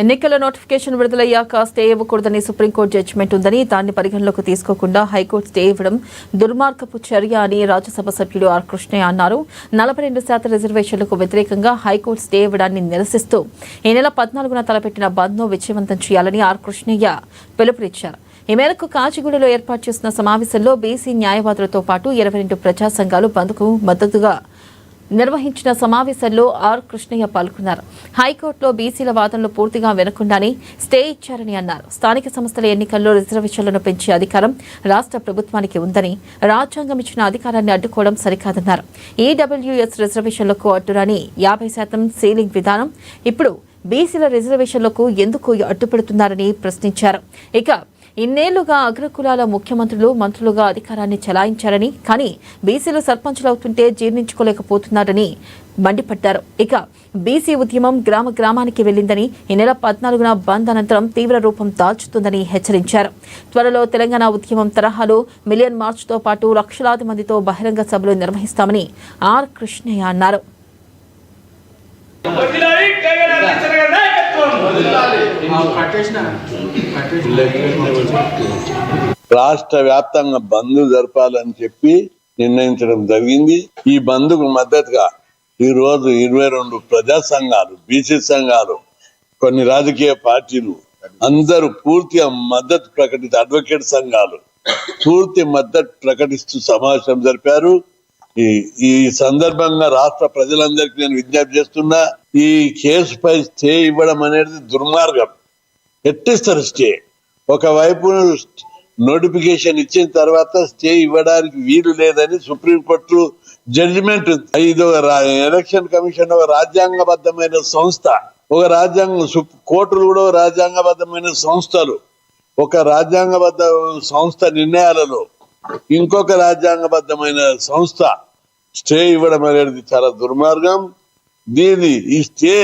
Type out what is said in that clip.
ఎన్నికల notification విడుదలయ్యాక stay ఇవ్వకూడదని supreme court judgement ఉందని దాన్ని పరిగణలోకి తీసుకోకుండా హైకోర్టు స్టే ఇవ్వడం దుర్మార్గపు చర్య అని రాజ్యసభ సభ్యుడు ఆర్ కృష్ణయ్య అన్నారు. 42% రిజర్వేషన్లకు వ్యతిరేకంగా హైకోర్టు స్టే ఇవ్వడాన్ని నిరసిస్తూ ఈ నెల 14న తలపెట్టిన బంద్ను విజయవంతం చేయాలని ఆర్ కృష్ణయ్య పిలుపునిచ్చారు. ఈ మేరకు కాచిగూడలో ఏర్పాటు చేసిన సమావేశంలో బీసీ న్యాయవాదులతో పాటు 22 ప్రజా సంఘాలు బంద్కు మద్దతుగా నిర్వహించిన సమావేశంలో ఆర్ కృష్ణయ్య పాల్గొన్నారు. హైకోర్టులో బీసీల వాదనలు పూర్తిగా వినకుండానే స్టే ఇచ్చారని అన్నారు. స్థానిక సంస్థల ఎన్నికల్లో రిజర్వేషన్లను పెంచే అధికారం రాష్ట్ర ప్రభుత్వానికి ఉందని, రాజ్యాంగం ఇచ్చిన అధికారాన్ని అడ్డుకోవడం సరికాదన్నారు. ఈడబ్ల్యూఎస్ రిజర్వేషన్లకు అడ్డురాని 50% సీలింగ్ విధానం ఇప్పుడు బీసీల రిజర్వేషన్లకు ఎందుకు అడ్డుపెడుతున్నారని ప్రశ్నించారు. ఇక ఇన్నేళ్లుగా అగ్రకులాల ముఖ్యమంత్రులు మంత్రులుగా అధికారాన్ని చెలాయించారని, కానీ బీసీలు సర్పంచులవుతుంటే జీర్ణించుకోలేకపోతున్నారని మండిపడ్డారు. ఇక బీసీ ఉద్యమం గ్రామ గ్రామానికి వెళ్లిందని, ఈ నెల 14న బంద్ అనంతరం తీవ్ర రూపం దాల్చుతుందని హెచ్చరించారు. త్వరలో తెలంగాణ ఉద్యమం తరహాలో మిలియన్ మార్చ్తో పాటు లక్షలాది మందితో బహిరంగ సభలు నిర్వహిస్తామని ఆర్ కృష్ణయ్య అన్నారు. రాష్ట్ర వ్యాప్తంగా బంద్ జరపాలని చెప్పి నిర్ణయించడం జరిగింది. ఈ బంద్కు మద్దతుగా ఈ రోజు 22 ప్రజా సంఘాలు, బీసీ సంఘాలు, కొన్ని రాజకీయ పార్టీలు అందరూ పూర్తిగా మద్దతు ప్రకటిస్తూ, అడ్వకేట్ సంఘాలు పూర్తి మద్దతు ప్రకటిస్తూ సమావేశం జరిపారు. ఈ సందర్భంగా రాష్ట్ర ప్రజలందరికీ నేను విజ్ఞప్తి చేస్తున్నా, ఈ కేసుపై స్టే ఇవ్వడం అనేది దుర్మార్గం. ఎట్టిస్తారు స్టే? ఒకవైపు నోటిఫికేషన్ ఇచ్చిన తర్వాత స్టే ఇవ్వడానికి వీలు లేదని సుప్రీంకోర్టు జడ్జిమెంట్. ఇది ఎలక్షన్ కమిషన్ ఒక రాజ్యాంగబద్ధమైన సంస్థ, కోర్టులు కూడా రాజ్యాంగబద్ధమైన సంస్థలు. ఒక రాజ్యాంగబద్ధ సంస్థ నిర్ణయాలలో ఇంకొక రాజ్యాంగబద్ధమైన సంస్థ స్టే ఇవ్వడం అనేది చాలా దుర్మార్గం. ఈ స్టే